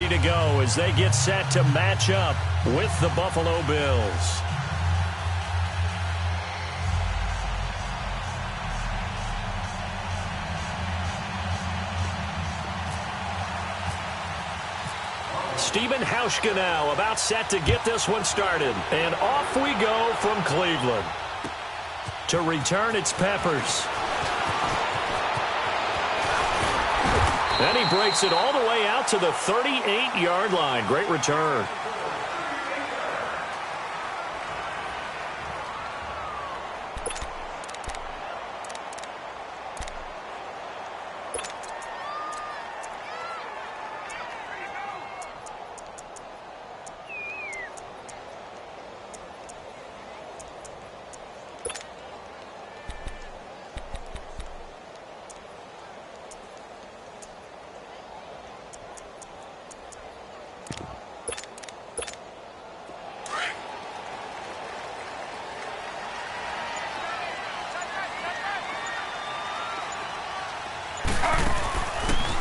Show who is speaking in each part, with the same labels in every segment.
Speaker 1: ready to go as they get set to match up with the Buffalo Bills. Steven Hauschka now about set to get this one started. And off we go from Cleveland. To return, it's Peppers. And he breaks it all the way out to the 38-yard line. Great return.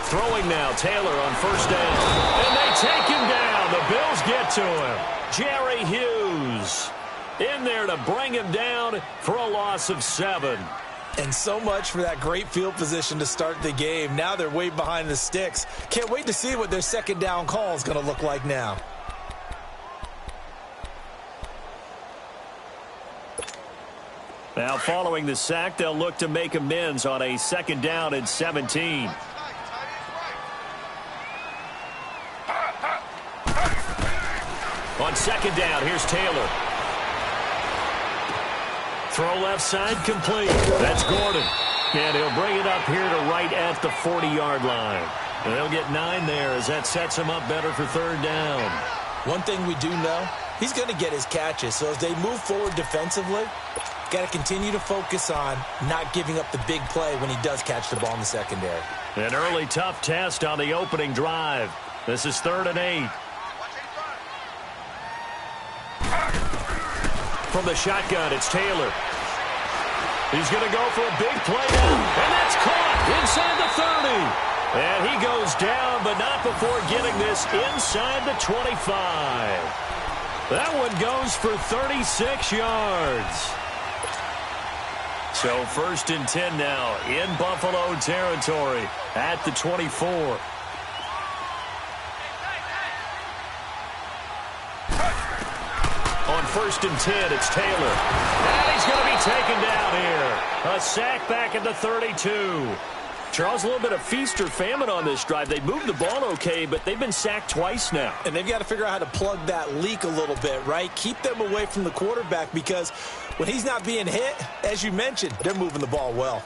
Speaker 1: Throwing now, Taylor on first down. And they take him down. The Bills get to him. Jerry Hughes in there to bring him down for a loss of 7.
Speaker 2: And so much for that great field position to start the game. Now they're way behind the sticks. Can't wait to see what their second down call is going to look like now.
Speaker 1: Now following the sack, they'll look to make amends on a second down and 17. On second down, here's Taylor. Throw left side, complete. That's Gordon. And he'll bring it up here to right at the 40-yard line. And they'll get 9 there as that sets him up better for third down.
Speaker 2: One thing we do know, he's going to get his catches. So as they move forward defensively, got to continue to focus on not giving up the big play when he does catch the ball in the secondary.
Speaker 1: An early tough test on the opening drive. This is 3rd and 8. From the shotgun, it's Taylor. He's going to go for a big play now, and that's caught inside the 30. And he goes down, but not before getting this inside the 25. That one goes for 36 yards. So 1st and 10 now in Buffalo territory at the 24. On 1st and 10, it's Taylor. And he's going to be taken down here. A sack back at the 32. Charles, a little bit of feast or famine on this drive. They moved the ball okay, but they've been sacked twice now.
Speaker 2: And they've got to figure out how to plug that leak a little bit, right? Keep them away from the quarterback because when he's not being hit, as you mentioned, they're moving the ball well.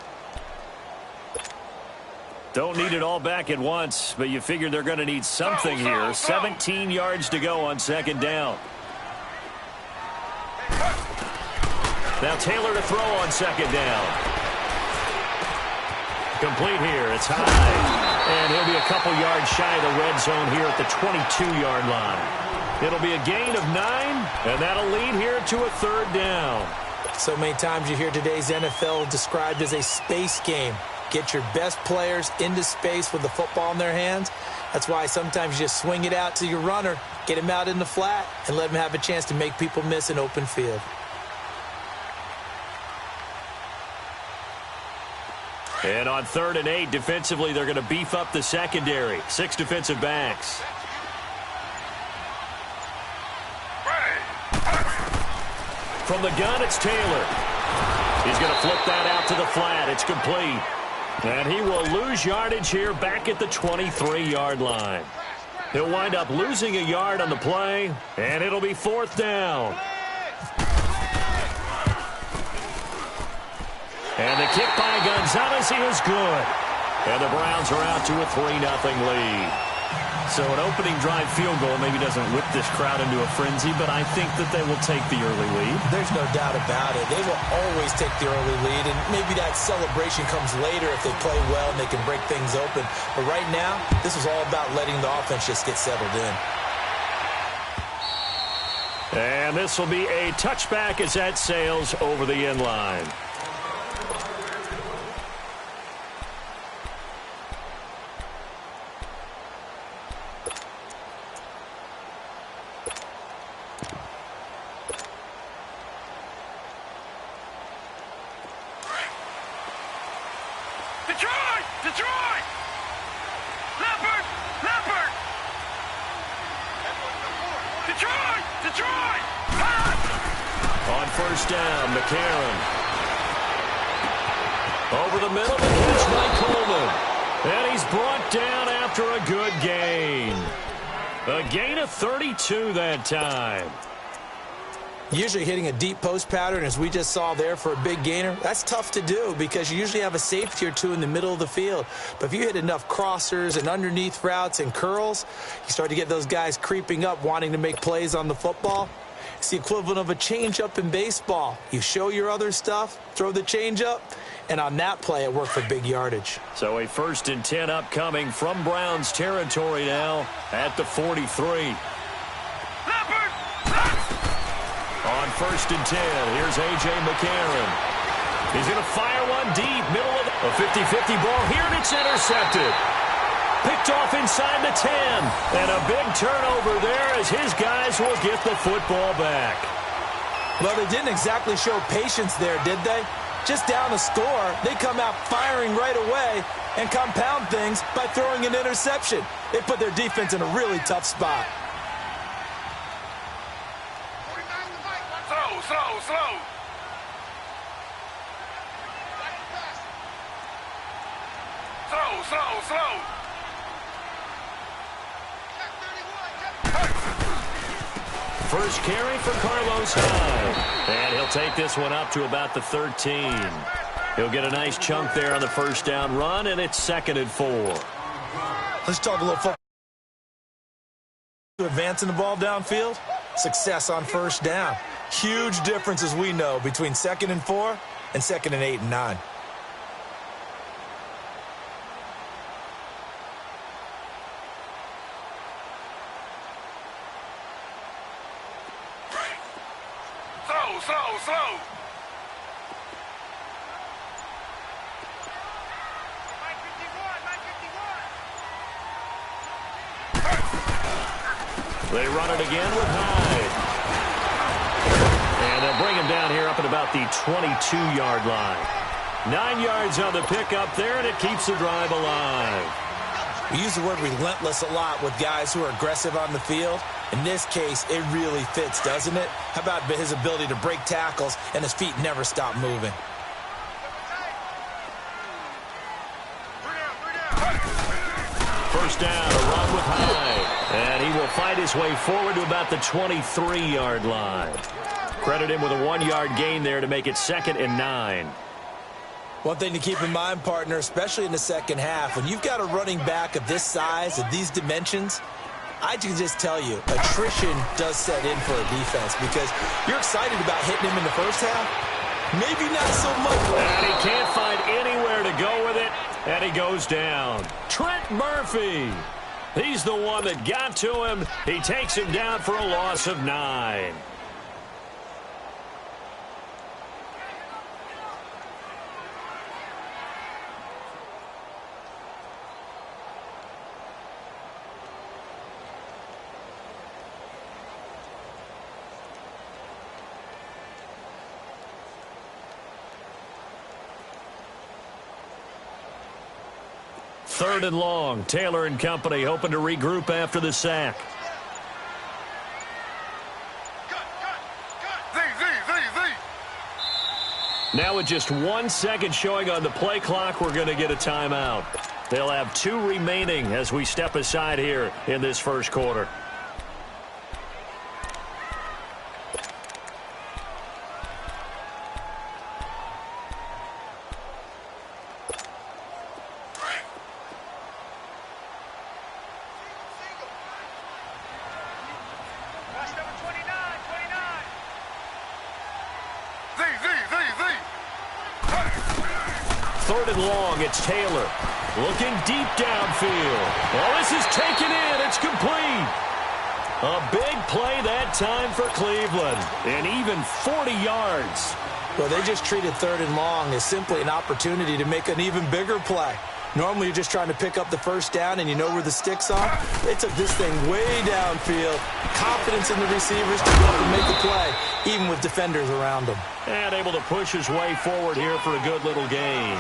Speaker 1: Don't need it all back at once, but you figure they're going to need something here. 17 yards to go on second down. Now Taylor to throw on second down. Complete here. It's high. And he'll be a couple yards shy of the red zone here at the 22-yard line. It'll be a gain of 9, and that'll lead here to a 3rd down.
Speaker 2: So many times you hear today's NFL described as a space game. Get your best players into space with the football in their hands. That's why sometimes you just swing it out to your runner, get him out in the flat, and let him have a chance to make people miss an open field.
Speaker 1: And on 3rd and 8, defensively, they're going to beef up the secondary. 6 defensive backs. From the gun, it's Taylor. He's going to flip that out to the flat. It's complete. And he will lose yardage here back at the 23-yard line. He'll wind up losing a yard on the play, and it'll be 4th down. And the kick by Gonzalez is good. And the Browns are out to a 3-0 lead. So an opening drive field goal maybe doesn't whip this crowd into a frenzy, but I think that they will take the early lead.
Speaker 2: There's no doubt about it. They will always take the early lead, and maybe that celebration comes later if they play well and they can break things open. But right now, this is all about letting the offense just get settled in.
Speaker 1: And this will be a touchback as that sails over the end line. first down, McCarron. Over the middle, the catch by Coleman. And he's brought down after a good gain. A gain of 32 that time.
Speaker 2: Usually hitting a deep post pattern, as we just saw there, for a big gainer, that's tough to do because you usually have a safety or two in the middle of the field. But if you hit enough crossers and underneath routes and curls, you start to get those guys creeping up, wanting to make plays on the football. It's the equivalent of a changeup in baseball. You show your other stuff, throw the changeup, and on that play, it worked for big yardage.
Speaker 1: So a 1st and 10 upcoming from Browns territory now at the 43. On 1st and 10, here's A.J. McCarron. He's going to fire one deep, middle of a 50-50 ball here, and it's intercepted. Picked off inside the 10, and a big turnover there as his guys will get the football back.
Speaker 2: Well, they didn't exactly show patience there, did they? Just down a score, they come out firing right away and compound things by throwing an interception. They put their defense in a really tough spot.
Speaker 3: Slow.
Speaker 1: First carry for Carlos Hyde. And he'll take this one up to about the 13. He'll get a nice chunk there on the first down run, and it's 2nd and 4.
Speaker 2: Let's talk a little football. Advancing the ball downfield, success on first down. Huge difference, as we know, between 2nd and 4 and 2nd and 8 and 9.
Speaker 3: Slow.
Speaker 1: They run it again with Hyde. And they'll bring him down here up at about the 22-yard line. 9 yards on the pickup there, and it keeps the drive alive.
Speaker 2: We use the word relentless a lot with guys who are aggressive on the field. In this case, it really fits, doesn't it? How about his ability to break tackles and his feet never stop moving?
Speaker 1: First down, a run with Hyde. And he will fight his way forward to about the 23-yard line. Credit him with a 1-yard gain there to make it 2nd and 9.
Speaker 2: One thing to keep in mind, partner, especially in the second half, when you've got a running back of this size, of these dimensions, I can just tell you, attrition does set in for a defense because you're excited about hitting him in the first half. Maybe not so much.
Speaker 1: And he can't find anywhere to go with it, and he goes down. Trent Murphy. He's the one that got to him. He takes him down for a loss of 9. Third and long. Taylor and company hoping to regroup after the sack. Now with just 1 second showing on the play clock, we're going to get a timeout. They'll have 2 remaining as we step aside here in this first quarter. Third and long, it's Taylor. Looking deep downfield. Oh, this is taken in. It's complete. A big play that time for Cleveland. And even 40 yards.
Speaker 2: Well, they just treated third and long as simply an opportunity to make an even bigger play. Normally, you're just trying to pick up the first down and you know where the sticks are. They took this thing way downfield. Confidence in the receivers to go up and make a play, even with defenders around them.
Speaker 1: And able to push his way forward here for a good little gain.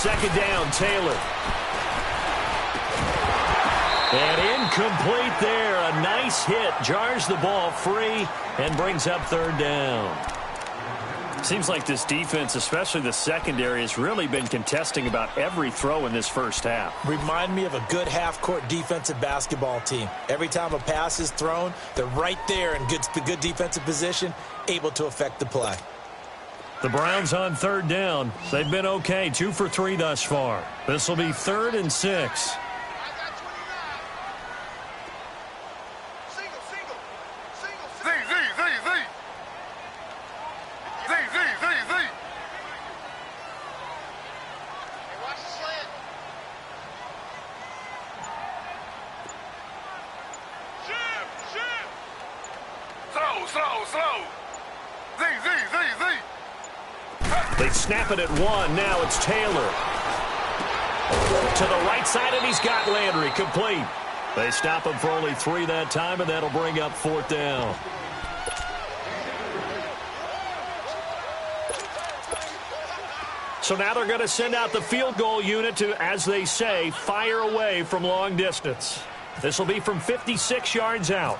Speaker 1: second down, Taylor. And incomplete there. A nice hit. Jars the ball free and brings up third down. Seems like this defense, especially the secondary, has really been contesting about every throw in this first half.
Speaker 2: Remind me of a good half-court defensive basketball team. Every time a pass is thrown, they're right there in good defensive position, able to affect the play.
Speaker 1: The Browns on third down. They've been okay, 2 for 3 thus far. This will be 3rd and 6. They snap it at 1. Now it's Taylor. To the right side, and he's got Landry. Complete. They stop him for only 3 that time, and that'll bring up 4th down. So now they're going to send out the field goal unit to, as they say, fire away from long distance. This will be from 56 yards out.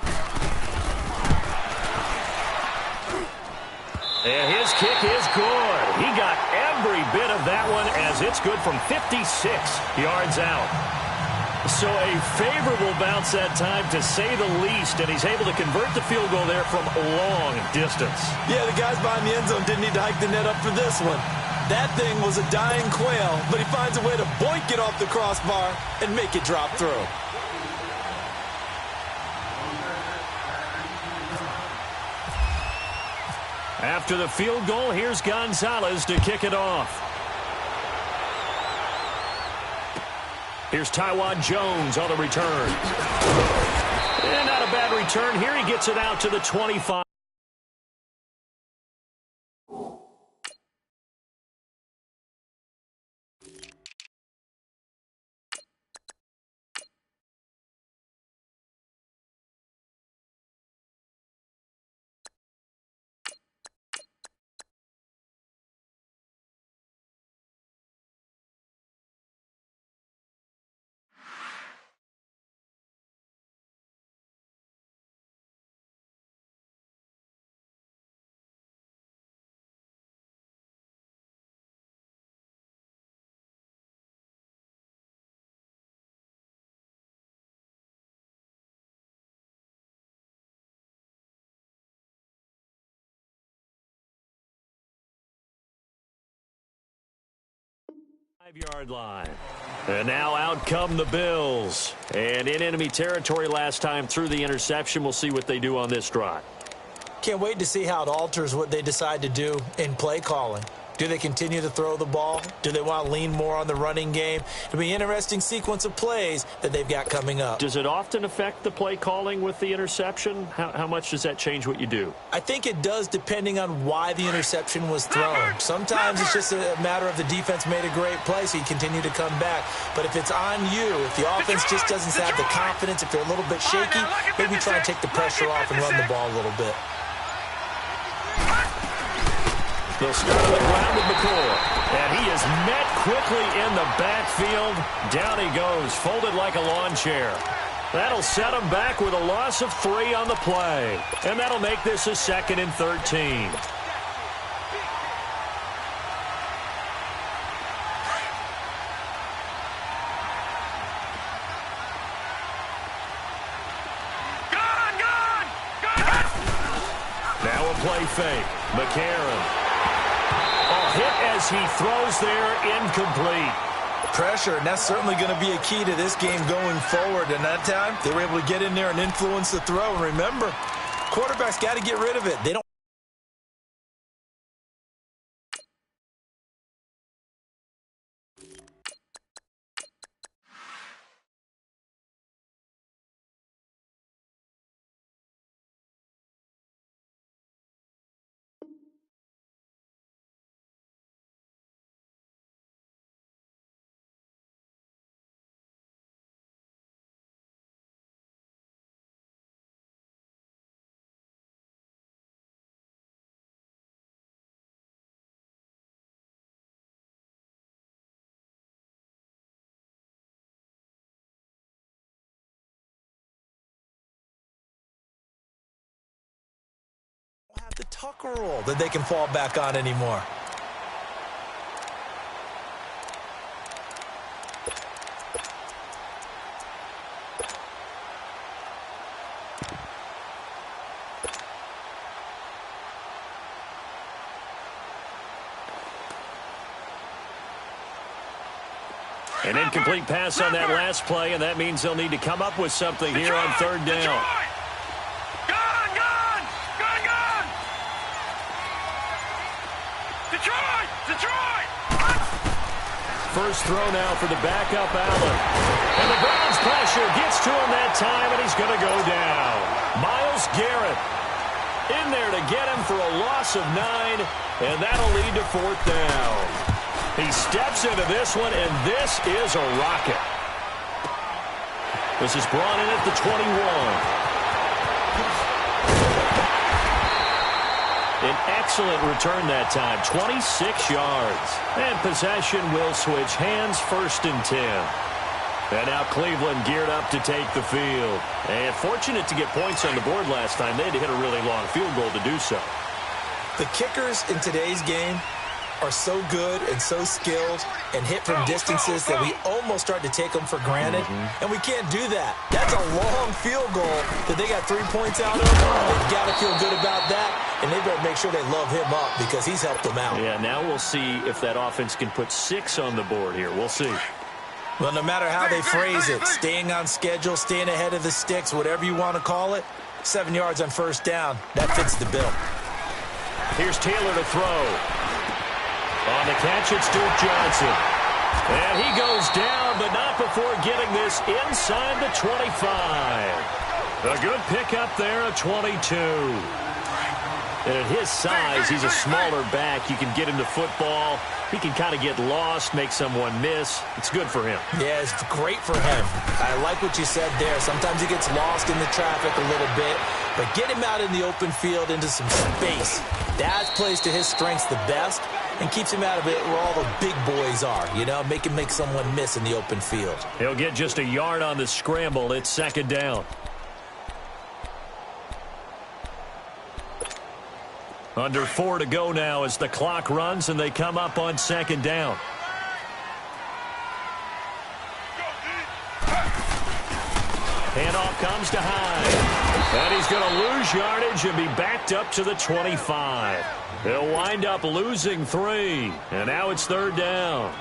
Speaker 1: And his kick is good. He got every bit of that one as it's good from 56 yards out. So a favorable bounce that time, to say the least, and he's able to convert the field goal there from long distance. Yeah, the guys behind the end zone didn't need to hike the net up for this one. That thing was a dying quail, but he finds a way to boink it off the crossbar and make it drop through. After the field goal, here's Gonzalez to kick it off. Here's Taiwan Jones on the return. And not a bad return here. He gets it out to the 25. Five-yard line. And now out come the Bills. And in enemy territory last time through the interception. We'll see what they do on this drive. Can't wait to see how it alters what they decide to do in play calling. Do they continue to throw the ball? Do they want to lean more on the running game? It'll be an interesting sequence of plays that they've got coming up. Does it often affect the play calling with the interception? How much does that change what you do? I think it does, depending on why the interception was thrown. Sometimes it's just a matter of the defense made a great play, so you continue to come back. But if it's on you, if the offense just doesn't have the confidence, if they're a little bit shaky, maybe try and take the pressure off and run the ball a little bit. They'll start on the ground with McCoy. And he is met quickly in the backfield. Down he goes, folded like a lawn chair. That'll set him back with a loss of 3 on the play. And that'll make this a 2nd and 13. Now a play fake. McCarron. Hit as he throws there, incomplete. Pressure, and that's certainly going to be a key to this game going forward. And that time, they were able to get in there and influence the throw. And remember, quarterbacks got to get rid of it. They don't
Speaker 2: tucker roll that they can fall back on anymore.
Speaker 1: An incomplete pass on that last play, and that means they'll need to come up with something here on third down.
Speaker 3: Detroit!
Speaker 1: First throw now for the backup Allen. And the Browns pressure gets to him that time, and he's going to go down. Myles Garrett in there to get him for a loss of 9, and that'll lead to fourth down. He steps into this one, and this is a rocket. This is brought in at the 21. An excellent return that time, 26 yards. And possession will switch hands, 1st and 10. And now Cleveland geared up to take the field. And fortunate to get points on the board last time. They had to hit a really long field goal to do so.
Speaker 2: The kickers in today's game are so good and so skilled and hit from distances that we almost start to take them for granted. And we can't do that. That's a long field goal that they got 3 points out of. They've got to feel good about that, and they better make sure they love him up because he's helped them out.
Speaker 1: Yeah, now we'll see if that offense can put 6 on the board here. We'll see.
Speaker 2: Well, no matter how they phrase it, staying on schedule, staying ahead of the sticks, whatever you want to call it, 7 yards on first down, that fits the bill.
Speaker 1: Here's Taylor to throw. On the catch, it's Duke Johnson. And he goes down, but not before getting this inside the 25. A good pickup there at 22. And at his size, he's a smaller back. You can get him to football. He can kind of get lost, make someone miss. It's good for him.
Speaker 2: Yeah, it's great for him. I like what you said there. Sometimes he gets lost in the traffic a little bit, but get him out in the open field into some space. That plays to his strengths the best and keeps him out of it where all the big boys are, you know, make him make someone miss in the open field.
Speaker 1: He'll get just a yard on the scramble. It's 2nd down. Under 4 to go now as the clock runs and they come up on 2nd down. Handoff comes to Hyde. And he's going to lose yardage and be backed up to the 25. He'll wind up losing 3. And now it's 3rd down.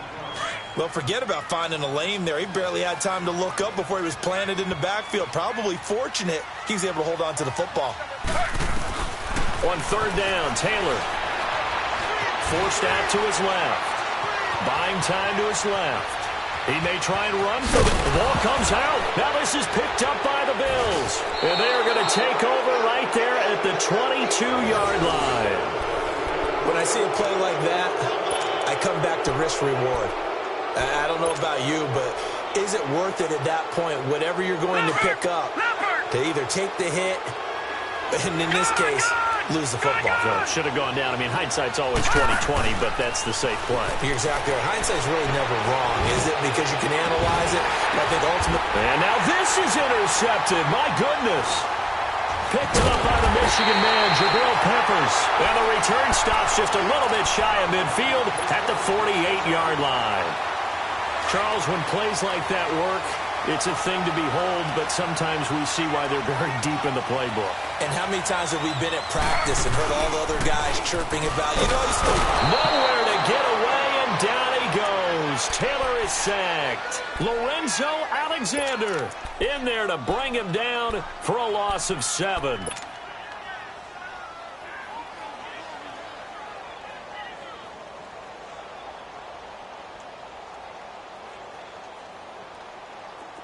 Speaker 2: Well, forget about finding a lane there. He barely had time to look up before he was planted in the backfield. Probably fortunate he was able to hold on to the football.
Speaker 1: On 3rd down, Taylor forced out to his left. Buying time to his left. He may try and run for it. The ball comes out. Now this is picked up by the Bills. And they are going to take over right there at the 22-yard line.
Speaker 2: When I see a play like that, I come back to risk reward. I don't know about you, but is it worth it at that point, whatever you're going to pick up, to either take the hit, and in this case, lose the football?
Speaker 1: Well, should have gone down. I mean, hindsight's always 20/20, but that's the safe play.
Speaker 2: You're exactly right. Hindsight's really never wrong, is it? Because you can analyze it. I think ultimately.
Speaker 1: And now this is intercepted. My goodness. Picked up by the Michigan man, Jabril Peppers. And the return stops just a little bit shy of midfield at the 48-yard line. Charles, when plays like that work, it's a thing to behold, but sometimes we see why they're very deep in the playbook.
Speaker 2: And how many times have we been at practice and heard all the other guys chirping about, you know, he's still
Speaker 1: nowhere to get away, and down he goes. Taylor is sacked. Lorenzo Alexander in there to bring him down for a loss of 7.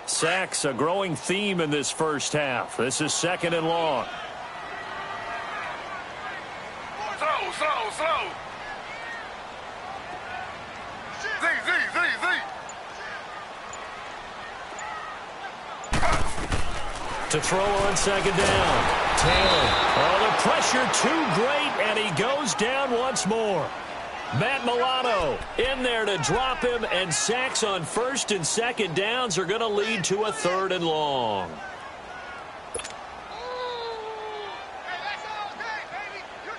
Speaker 1: Sacks, a growing theme in this first half. This is 2nd and long.
Speaker 3: Slow. Z.
Speaker 1: To throw on 2nd down. Taylor. Oh, the pressure too great, and he goes down once more. Matt Milano in there to drop him, and sacks on 1st and 2nd downs are going to lead to a 3rd and long.
Speaker 3: Hey, that's all day, baby. You're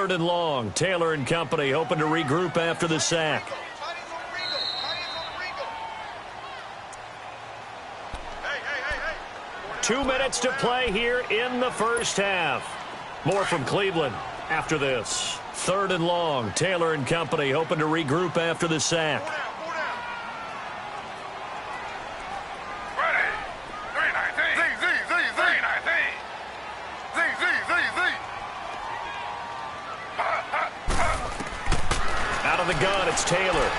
Speaker 1: 3rd and long. Taylor and company hoping to regroup after the sack. 2 minutes to play here in the first half. More from Cleveland after this. 3rd and long. Taylor and company hoping to regroup after the sack. Out of the gun, it's Taylor.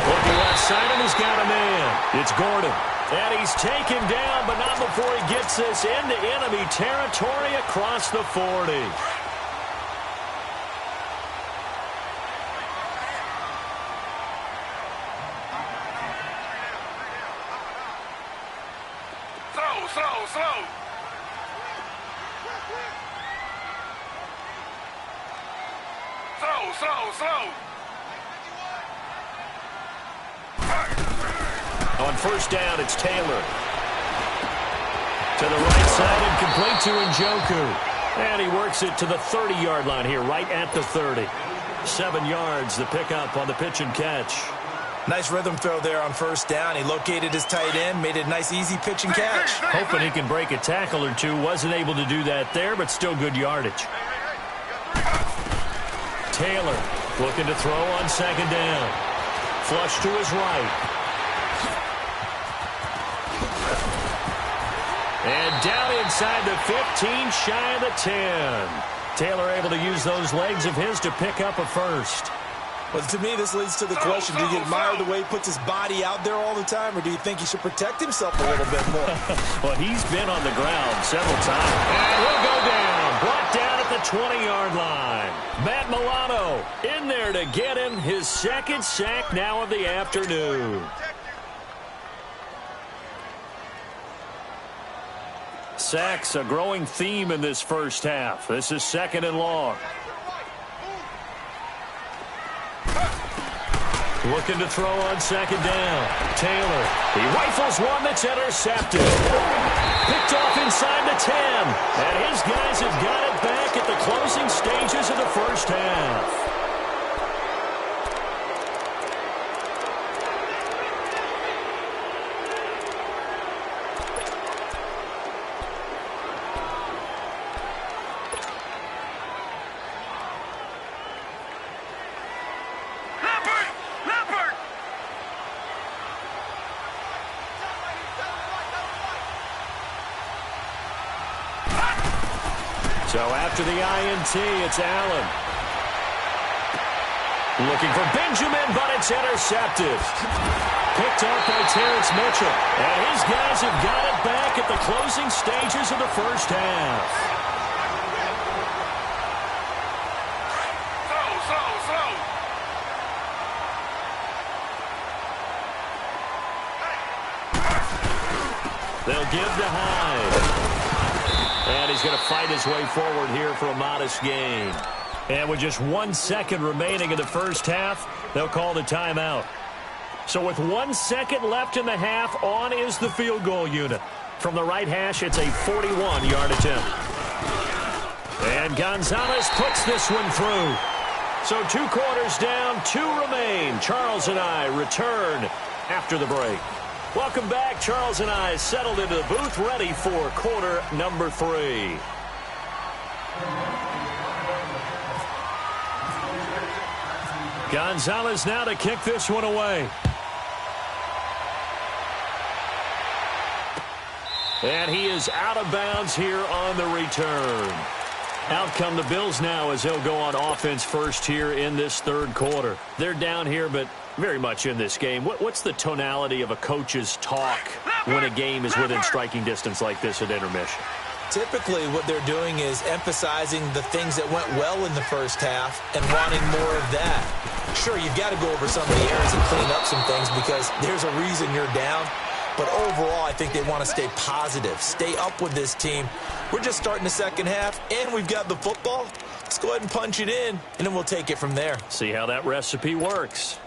Speaker 1: Looking left side, and he's got a man. It's Gordon. And he's taken down, but not before he gets this into enemy territory across the 40.
Speaker 3: Slow.
Speaker 1: On first down, it's Taylor. To the right side and complete to Njoku. And he works it to the 30-yard line here, right at the 30. 7 yards, the pickup on the pitch and catch.
Speaker 2: Nice rhythm throw there on first down. He located his tight end, made it a nice, easy pitch and catch.
Speaker 1: Hoping he can break a tackle or two. Wasn't able to do that there, but still good yardage. Taylor looking to throw on second down. Flush to his right. And down inside the 15, shy of the 10. Taylor able to use those legs of his to pick up a first.
Speaker 2: Well, to me, this leads to the question, do you admire the way he puts his body out there all the time, or do you think he should protect himself a little bit more?
Speaker 1: Well, he's been on the ground several times. And he'll go down. Brought down at the 20-yard line. Matt Milano in there to get him his second sack now of the afternoon. Sacks, a growing theme in this first half. This is 2nd and long. Looking to throw on second down. Taylor, he rifles one that's intercepted. Picked off inside the 10. And his guys have got it back at the closing stages of the first half. So after the INT, it's Allen. Looking for Benjamin, but it's intercepted. Picked up by Terrence Mitchell. And his guys have got it back at the closing stages of the first half. They'll give to Hyde. And he's going to fight his way forward here for a modest gain. And with just 1 second remaining in the first half, they'll call the timeout. So with 1 second left in the half, on is the field goal unit. From the right hash, it's a 41-yard attempt. And Gonzalez puts this one through. So 2 quarters down, 2 remain. Charles and I return after the break. Welcome back. Charles and I settled into the booth, ready for quarter number 3. Gonzalez now to kick this one away. And he is out of bounds here on the return. Out come the Bills now as they'll go on offense first here in this third quarter. They're down here, but very much in this game. What's the tonality of a coach's talk when a game is within striking distance like this at intermission?
Speaker 2: Typically, what they're doing is emphasizing the things that went well in the first half and wanting more of that. Sure, you've got to go over some of the errors and clean up some things because there's a reason you're down. But overall, I think they want to stay positive, stay up with this team. We're just starting the second half, and we've got the football. Let's go ahead and punch it in, and then we'll take it from there.
Speaker 1: See how that recipe works.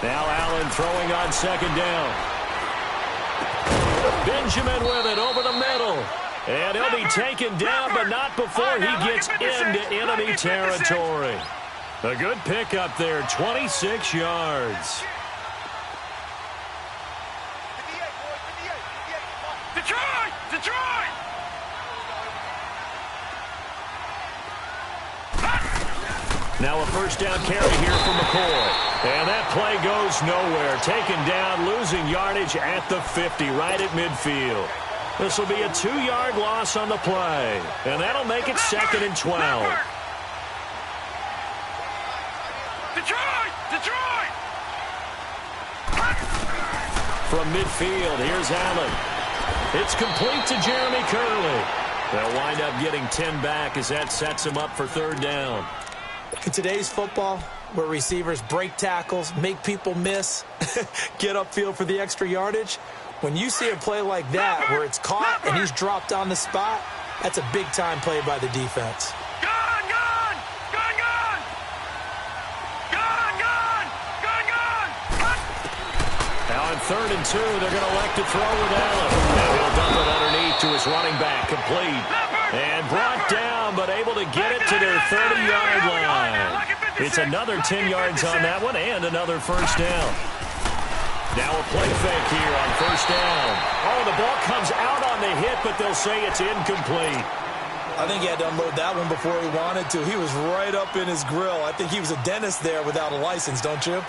Speaker 1: Now Allen throwing on second down. Benjamin with it over the middle. And he'll be taken down, but not before he gets into enemy territory. A good pickup there, 26 yards.
Speaker 3: Detroit! Detroit!
Speaker 1: Now a first down carry here from McCoy. And that play goes nowhere. Taken down, losing yardage at the 50, right at midfield. This will be a 2-yard loss on the play. And that'll make it 2nd and 12.
Speaker 3: Detroit! Detroit!
Speaker 1: From midfield, here's Allen. It's complete to Jeremy Curley. They'll wind up getting 10 back as that sets him up for 3rd down.
Speaker 2: In today's football, where receivers break tackles, make people miss, get upfield for the extra yardage, when you see a play like that where it's caught and he's dropped on the spot, that's a big-time play by the defense.
Speaker 3: Gone! Gone! Gone! Gone! Gone! Gone! Gone! Gone!
Speaker 1: Now on 3rd and 2, they're going to elect to throw with Allen. Now he'll dump it underneath to his running back, complete. And brought down, but able to get it to their 30-yard line. It's another 10 yards on that one and another first down. Now a play fake here on first down. Oh, the ball comes out on the hit, but they'll say it's incomplete.
Speaker 2: I think he had to unload that one before he wanted to. He was right up in his grill. I think he was a dentist there without a license, don't you?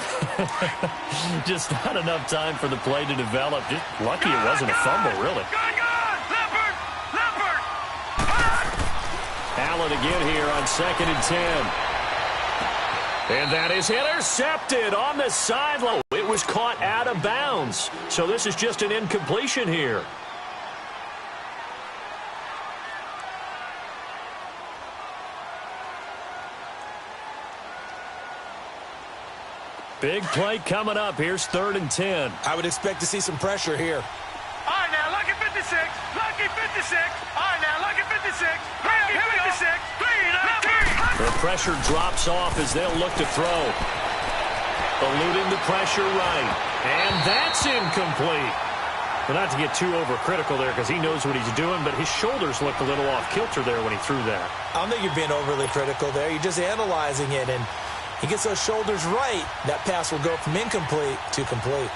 Speaker 1: Just not enough time for the play to develop. Just lucky it wasn't a fumble, really. Allen again here on 2nd and 10. And that is intercepted on the sideline. It was caught out of bounds. So this is just an incompletion here. Big play coming up. Here's 3rd and 10.
Speaker 2: I would expect to see some pressure here.
Speaker 3: All right, now, lucky 56. Lucky 56. All right, now, lucky 56. Lucky 56.
Speaker 1: The pressure drops off as they'll look to throw. Eluding the pressure right. And that's incomplete. Well, not to get too overcritical there because he knows what he's doing, but his shoulders looked a little off kilter there when he threw that.
Speaker 2: I don't think you're being overly critical there. You're just analyzing it, and he gets those shoulders right. That pass will go from incomplete to complete.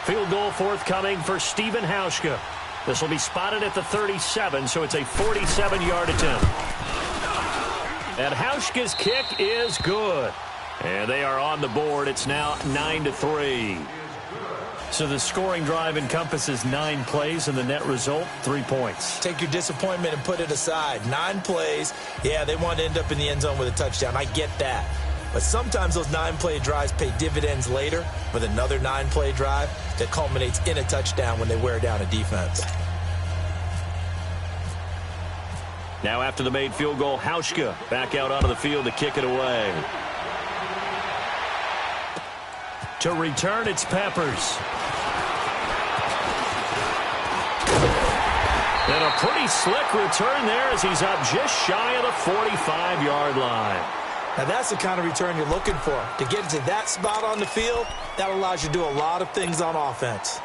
Speaker 1: Field goal forthcoming for Stephen Hauschka. This will be spotted at the 37, so it's a 47-yard attempt. And Hauschka's kick is good. And they are on the board. It's now 9-3. So the scoring drive encompasses 9 plays, and the net result, 3 points.
Speaker 2: Take your disappointment and put it aside. 9 plays. Yeah, they want to end up in the end zone with a touchdown. I get that. But sometimes those 9-play drives pay dividends later with another 9-play drive that culminates in a touchdown when they wear down a defense.
Speaker 1: Now after the made field goal, Hauschka back out onto the field to kick it away. To return, it's Peppers. And a pretty slick return there as he's up just shy of the 45-yard line.
Speaker 2: Now that's the kind of return you're looking for. To get to that spot on the field, that allows you to do a lot of things on offense.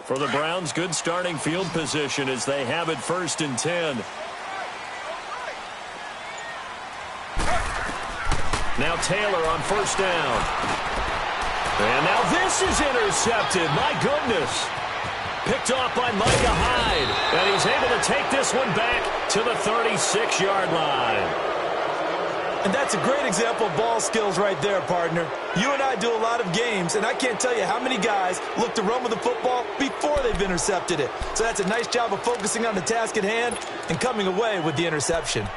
Speaker 1: For the Browns, good starting field position as they have it 1st and 10. Now Taylor on first down. And now this is intercepted. My goodness. Picked off by Micah Hyde. And he's able to take this one back to the 36-yard line.
Speaker 2: And that's a great example of ball skills right there, partner. You and I do a lot of games, and I can't tell you how many guys look to run with the football before they've intercepted it. So that's a nice job of focusing on the task at hand and coming away with the interception.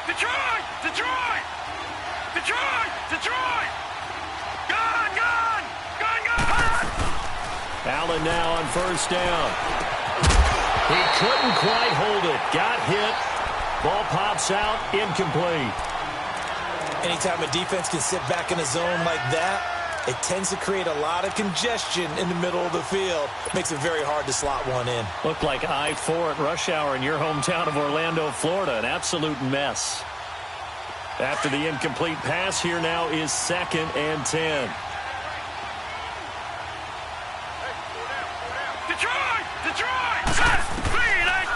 Speaker 3: Detroit! Detroit! Detroit! Detroit! God!
Speaker 1: Allen now on first down. He couldn't quite hold it. Got hit. Ball pops out. Incomplete.
Speaker 2: Anytime a defense can sit back in a zone like that, it tends to create a lot of congestion in the middle of the field. Makes it very hard to slot one in.
Speaker 1: Looked like I-4 at rush hour in your hometown of Orlando, Florida. An absolute mess. After the incomplete pass, here now is 2nd and 10.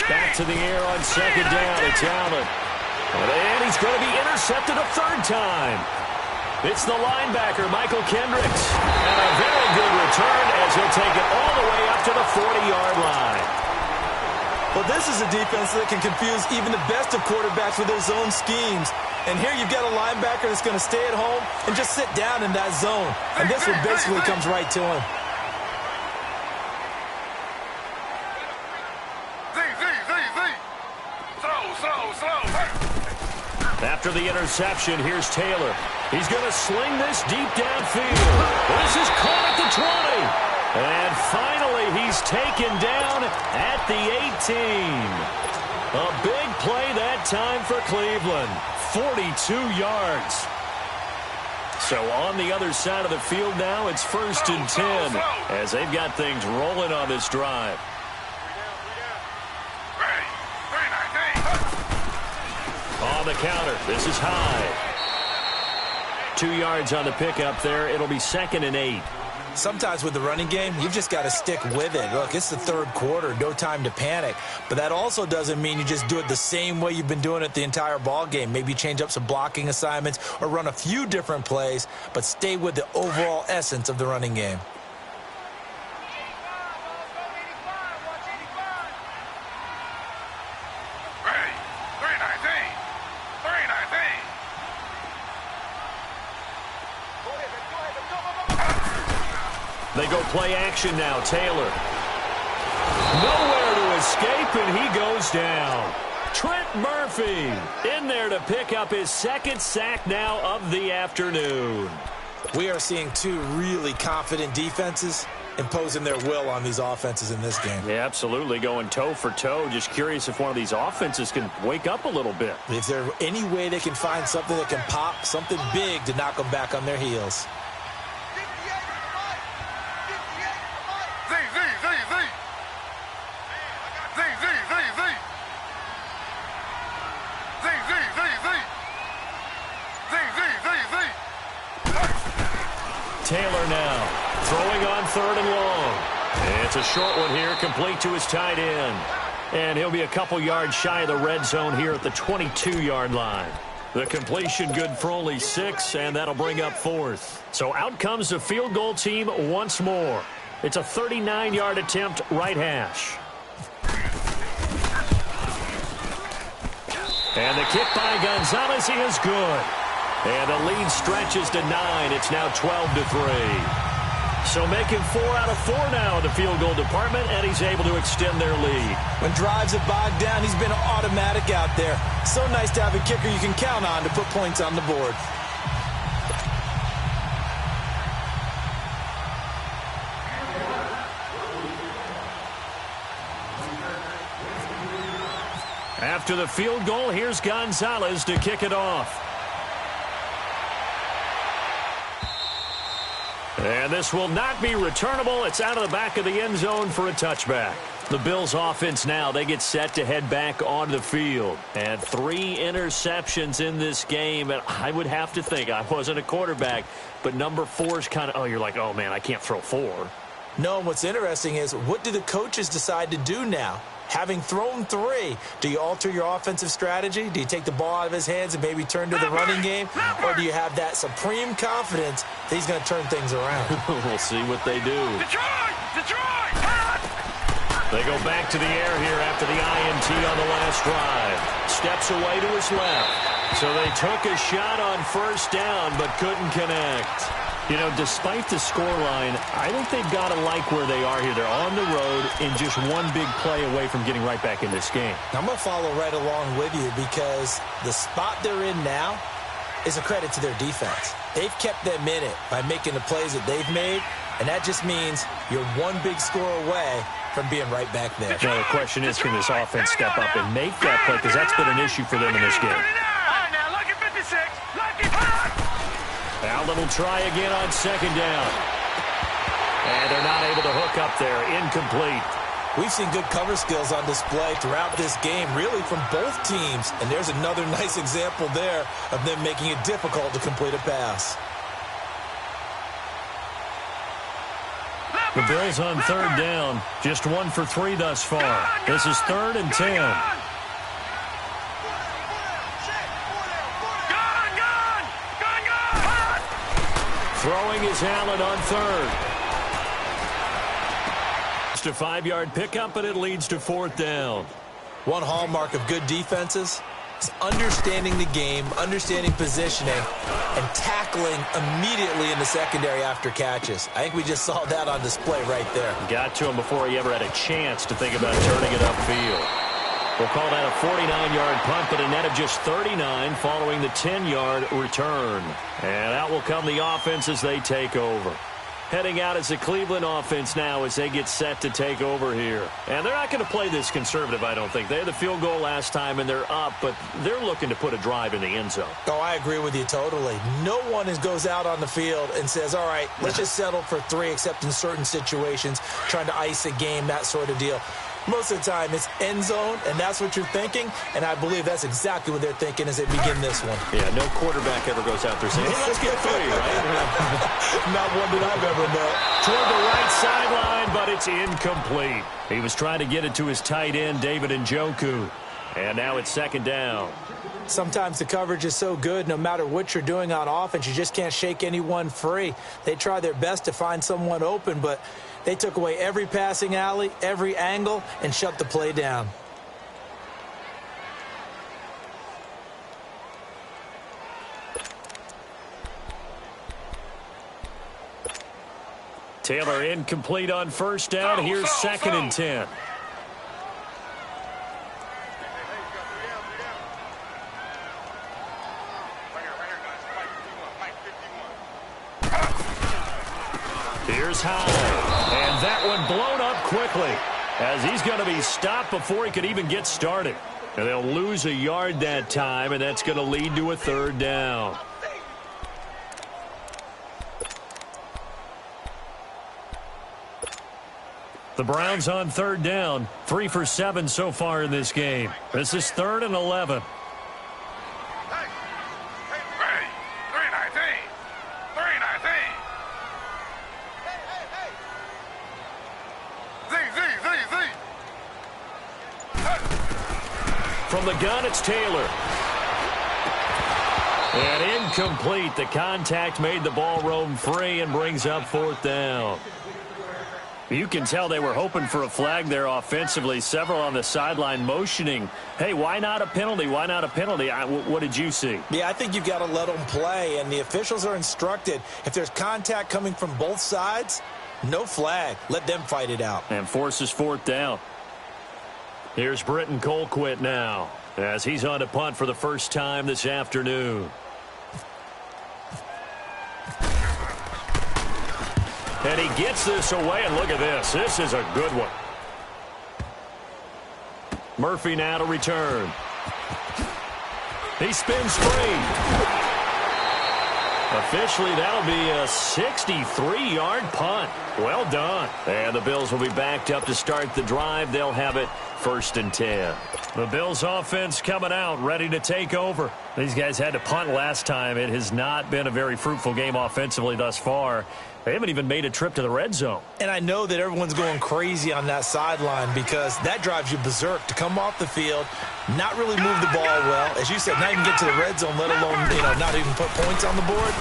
Speaker 1: Back to the air on 2nd down. It's Allen. And he's going to be intercepted a 3rd time. It's the linebacker, Michael Kendricks. And a very good return as he'll take it all the way up to the 40-yard line.
Speaker 2: Well, this is a defense that can confuse even the best of quarterbacks with their zone schemes. And here you've got a linebacker that's going to stay at home and just sit down in that zone. And this one basically comes right to him.
Speaker 1: After the interception, here's Taylor. He's going to sling this deep downfield. This is caught at the 20. And finally, he's taken down at the 18. A big play that time for Cleveland. 42 yards. So on the other side of the field now, it's 1st and 10 as they've got things rolling on this drive. On the counter, this is high. 2 yards on the pickup there. It'll be 2nd and 8.
Speaker 2: Sometimes with the running game, you've just got to stick with it. Look, it's the 3rd quarter, no time to panic. But that also doesn't mean you just do it the same way you've been doing it the entire ball game. Maybe change up some blocking assignments or run a few different plays, but stay with the overall essence of the running game.
Speaker 1: They go play action now. Taylor. Nowhere to escape, and he goes down. Trent Murphy in there to pick up his 2nd sack now of the afternoon.
Speaker 2: We are seeing 2 really confident defenses imposing their will on these offenses in this game.
Speaker 1: Yeah, absolutely, going toe for toe. Just curious if one of these offenses can wake up a little bit.
Speaker 2: Is there any way they can find something that can pop, something big to knock them back on their heels?
Speaker 1: Taylor now throwing on 3rd and long. And it's a short one here, complete to his tight end. And he'll be a couple yards shy of the red zone here at the 22-yard line. The completion good for only 6, and that'll bring up 4th. So out comes the field goal team once more. It's a 39-yard attempt, right hash. And the kick by Gonzalez, he is good. And the lead stretches to 9. It's now 12-3. So making 4 out of 4 now in the field goal department, and he's able to extend their lead.
Speaker 2: When drives have bogged down, he's been automatic out there. So nice to have a kicker you can count on to put points on the board.
Speaker 1: After the field goal, here's Gonzalez to kick it off. And this will not be returnable. It's out of the back of the end zone for a touchback. The Bills offense now, they get set to head back onto the field. And 3 interceptions in this game. And I would have to think, I wasn't a quarterback, but number 4 is kind of, oh, you're like, oh, man, I can't throw 4.
Speaker 2: No, and what's interesting is, what do the coaches decide to do now? Having thrown 3, do you alter your offensive strategy? Do you take the ball out of his hands and maybe turn to the running game? Or do you have that supreme confidence that he's going to turn things around?
Speaker 1: We'll see what they do. Detroit! They go back to the air here after the INT on the last drive. Steps away to his left. So they took a shot on first down but couldn't connect. You know, despite the scoreline, I think they've got to like where they are here. They're on the road and just one big play away from getting right back in this game.
Speaker 2: I'm going to follow right along with you because the spot they're in now is a credit to their defense. They've kept them in it by making the plays that they've made, And that just means you're one big score away from being right back there.
Speaker 1: Now the question is, can this offense step up and make that play? Because that's been an issue for them in this game.
Speaker 3: Now, lucky 56. Lucky punch.
Speaker 1: Allen will try again on second down. And they're not able to hook up there. Incomplete.
Speaker 2: We've seen good cover skills on display throughout this game, really from both teams. And there's another nice example there of them making it difficult to complete a pass.
Speaker 1: The Bills on third down. Just 1 for 3 thus far. This is 3rd and 10. Throwing is Allen on third. Just a 5-yard pickup, and it leads to 4th down.
Speaker 2: One hallmark of good defenses is understanding the game, understanding positioning, and tackling immediately in the secondary after catches. I think we just saw that on display right there.
Speaker 1: Got to him before he ever had a chance to think about turning it upfield. We'll call that a 49-yard punt, but a net of just 39 following the 10-yard return. And out will come the offense as they take over. Heading out as the Cleveland offense now as they get set to take over here. And they're not going to play this conservative, I don't think. They had the field goal last time, and they're up, but they're looking to put a drive in the end zone.
Speaker 2: Oh, I agree with you totally. No one goes out on the field and says, all right, let's just settle for 3, except in certain situations, trying to ice a game, that sort of deal. Most of the time, it's end zone, and that's what you're thinking, and I believe that's exactly what they're thinking as they begin this one.
Speaker 1: Yeah, no quarterback ever goes out there saying, hey, let's get 3, right?
Speaker 2: Not one that I've ever met.
Speaker 1: Toward the right sideline, but it's incomplete. He was trying to get it to his tight end, David Njoku. And now it's 2nd down.
Speaker 2: Sometimes the coverage is so good, no matter what you're doing on offense, you just can't shake anyone free. They try their best to find someone open, but they took away every passing alley, every angle, and shut the play down.
Speaker 1: Taylor incomplete on 1st down. Here's 2nd and 10. Here's Howard, and that one blown up quickly as he's going to be stopped before he could even get started. And they'll lose a yard that time, and that's going to lead to a 3rd down. The Browns on 3rd down, 3 for 7 so far in this game. This is 3rd and 11. From the gun, it's Taylor. And incomplete. The contact made the ball roam free and brings up 4th down. You can tell they were hoping for a flag there offensively. Several on the sideline motioning, hey, why not a penalty? Why not a penalty? What did you see?
Speaker 2: Yeah, I think you've got to let them play, and the officials are instructed. If there's contact coming from both sides, no flag. Let them fight it out.
Speaker 1: And forces 4th down. Here's Britton Colquitt now as he's on to punt for the first time this afternoon. And he gets this away, and look at this. This is a good one. Murphy now to return. He spins free. Officially, that'll be a 63-yard punt. Well done. And the Bills will be backed up to start the drive. They'll have it 1st and 10. The Bills offense coming out, ready to take over. These guys had to punt last time. It has not been a very fruitful game offensively thus far. They haven't even made a trip to the red zone.
Speaker 2: And I know that everyone's going crazy on that sideline because that drives you berserk to come off the field, not really move the ball well. As you said, not even get to the red zone, let alone, not even put points on the board.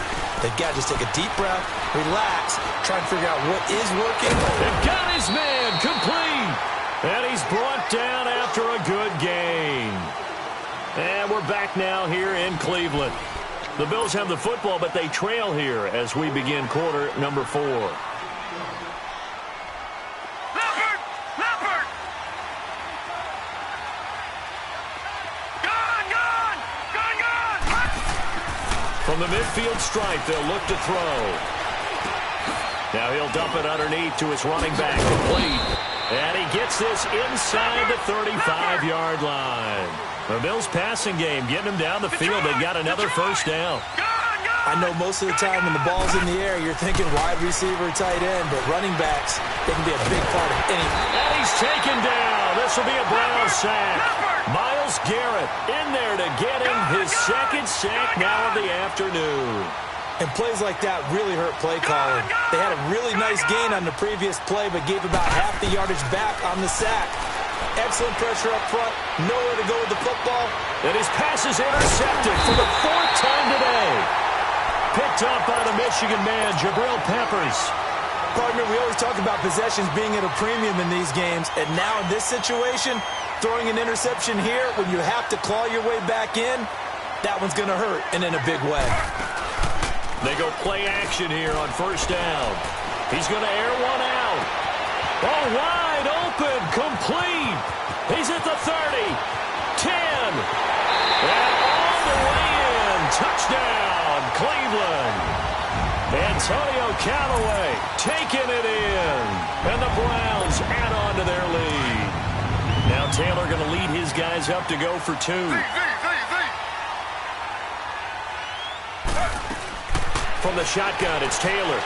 Speaker 2: They've got to just take a deep breath, relax, try and figure out what is working.
Speaker 1: They've got his man complete. And he's brought down after a good game. And we're back now here in Cleveland. The Bills have the football, but they trail here as we begin quarter number 4.
Speaker 3: Leopard! Gone!
Speaker 1: From the midfield stripe, they'll look to throw. Now he'll dump it underneath to his running back, complete. And he gets this inside the 35-yard line. The Bills' passing game getting him down the field. They got another first down.
Speaker 2: I know most of the time when the ball's in the air, you're thinking wide receiver, tight end, but running backs, they can be a big part of anything.
Speaker 1: And he's taken down. This will be a Brown sack. Myles Garrett in there to get him his second sack now of the afternoon.
Speaker 2: And plays like that really hurt play calling. They had a really nice gain on the previous play, but gave about half the yardage back on the sack. Excellent pressure up front. Nowhere to go with the football.
Speaker 1: And his pass is intercepted for the fourth time today. Picked up by the Michigan man, Jabril Peppers.
Speaker 2: Partner, we always talk about possessions being at a premium in these games. And now in this situation, throwing an interception here when you have to claw your way back in, that one's going to hurt, and in a big way.
Speaker 1: They go play action here on first down. He's going to air one out. Oh, wide open, complete. He's at the 30, 10, and all the way in. Touchdown, Cleveland. Antonio Callaway taking it in. And the Browns add on to their lead. Now Taylor going to lead his guys up to go for two. From the shotgun, it's Taylor.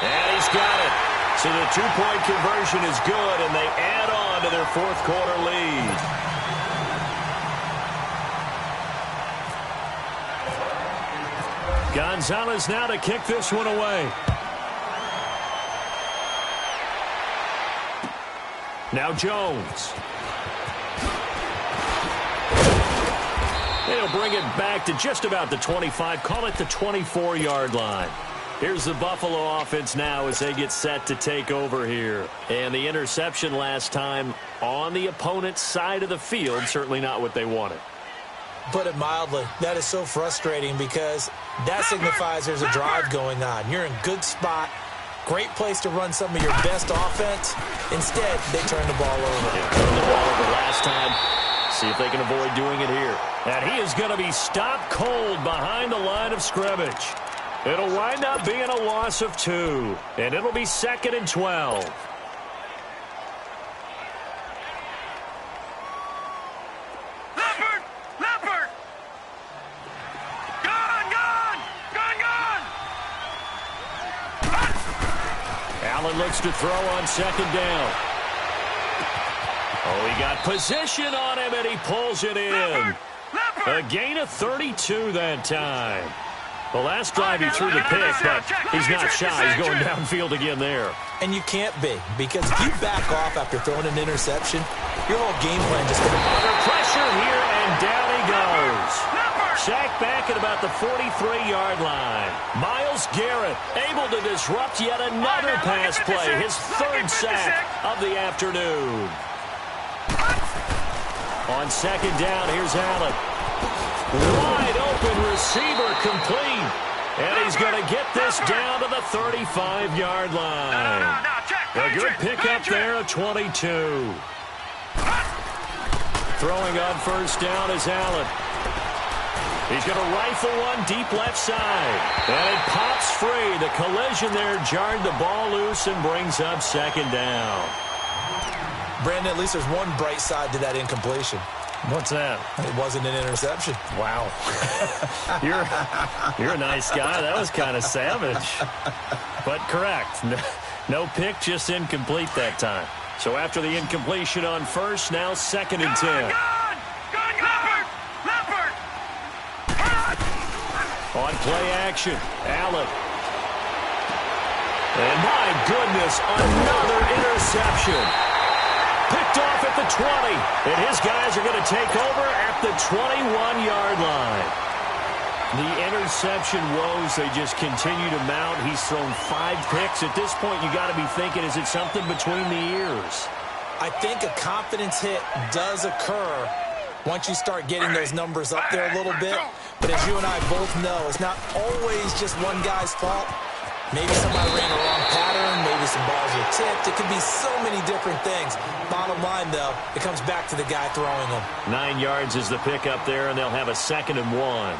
Speaker 1: And he's got it. So the two-point conversion is good, and they add on to their fourth-quarter lead. Gonzalez now to kick this one away. Now Jones. They'll bring it back to just about the 25, call it the 24-yard line. Here's the Buffalo offense now as they get set to take over here. And the interception last time on the opponent's side of the field, certainly not what they wanted.
Speaker 2: Put it mildly, that is so frustrating because that signifies there's a drive going on. You're in good spot, great place to run some of your best offense. Instead, they turn the ball over.
Speaker 1: Yeah, turned the ball over last time. See if they can avoid doing it here. And he is going to be stopped cold behind the line of scrimmage. It'll wind up being a loss of 2. And it'll be 2nd and 12.
Speaker 3: Leopard! Gone!
Speaker 1: Allen looks to throw on 2nd down. Oh, he got position on him, and he pulls it in. A gain of 32 that time. The last drive he threw the pick, but he's not shy. He's going downfield again there.
Speaker 2: And you can't be, because if you back off after throwing an interception, your whole game plan just goes
Speaker 1: under pressure here, and down he goes. Sacked back at about the 43-yard line. Myles Garrett able to disrupt yet another pass play, his third sack of the afternoon. On 2nd down, here's Allen. Wide open receiver complete. And he's going to get this down to the 35-yard line. A good pickup there at 22. Throwing on first down is Allen. He's going to rifle one deep left side. And it pops free. The collision there jarred the ball loose and brings up 2nd down.
Speaker 2: Brandon, at least there's one bright side to that incompletion.
Speaker 1: What's that?
Speaker 2: It wasn't an interception.
Speaker 1: Wow. You're a nice guy. That was kind of savage. But correct. No pick, just incomplete that time. So after the incompletion on first, now 2nd and 10. On play action, Allen. And my goodness, another interception. Picked off at the 20, and his guys are going to take over at the 21-yard line. The interception woes, they just continue to mount. He's thrown 5 picks. At this point, you got to be thinking, is it something between the ears?
Speaker 2: I think a confidence hit does occur once you start getting those numbers up there a little bit. But as you and I both know, it's not always just one guy's fault. Maybe somebody ran a wrong pattern. Maybe some balls were tipped. It could be so many different things. Bottom line, though, it comes back to the guy throwing them.
Speaker 1: 9 yards is the pickup there, and they'll have a 2nd and 1.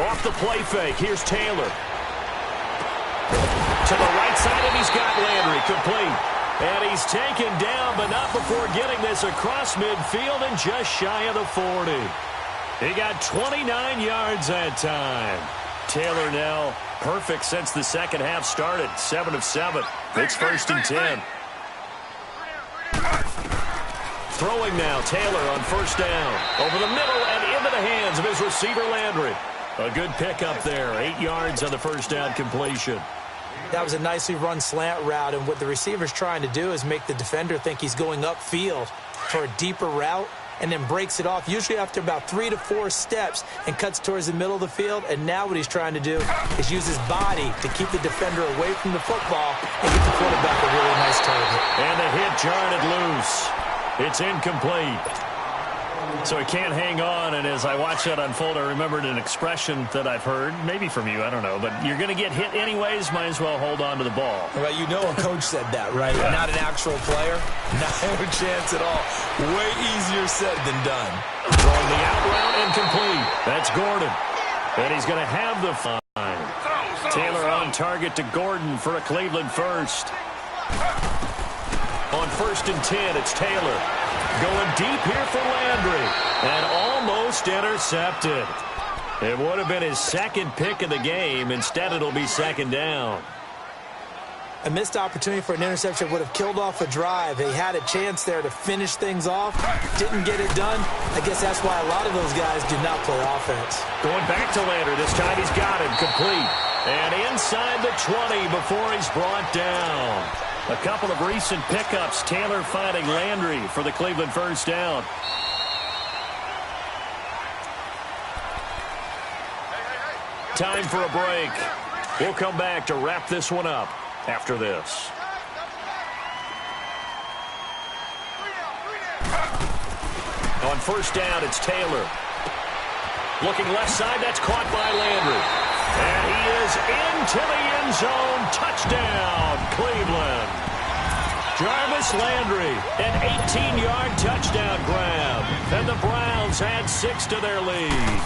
Speaker 1: Off the play fake, here's Taylor. To the right side, and he's got Landry complete. And he's taken down, but not before getting this across midfield and just shy of the 40. He got 29 yards that time. Taylor now perfect since the second half started. 7 of 7. It's 1st and 10. Throwing now, Taylor on 1st down. Over the middle and into the hands of his receiver, Landry. A good pickup there. 8 yards on the 1st down completion.
Speaker 2: That was a nicely run slant route, and what the receiver's trying to do is make the defender think he's going upfield for a deeper route, and then breaks it off, usually after about 3 to 4 steps, and cuts towards the middle of the field. And now what he's trying to do is use his body to keep the defender away from the football and get the quarterback a really nice target.
Speaker 1: And the hit jarred it loose. It's incomplete. So he can't hang on, and as I watched that unfold, I remembered an expression that I've heard, maybe from you, I don't know, but you're going to get hit anyways, might as well hold on to the ball.
Speaker 2: Well, you know a coach said that, right? Yeah. Not an actual player. Not a chance at all. Way easier said than done.
Speaker 1: Throwing the out route incomplete. That's Gordon. And he's going to have the fine. Taylor on target to Gordon for a Cleveland first. On 1st and 10, it's Taylor. Going deep here for Landry. And almost intercepted. It would have been his 2nd pick of the game. Instead, it'll be 2nd down.
Speaker 2: A missed opportunity for an interception would have killed off a drive. They had a chance there to finish things off. Didn't get it done. I guess that's why a lot of those guys do not play offense.
Speaker 1: Going back to Landry. This time he's got him complete. And inside the 20 before he's brought down. A couple of recent pickups. Taylor finding Landry for the Cleveland 1st down. Time for a break. We'll come back to wrap this one up after this. On 1st down, it's Taylor. Looking left side, that's caught by Landry. And he is into the end zone. Touchdown, Cleveland. Jarvis Landry, an 18-yard touchdown grab. And the Browns add 6 to their lead.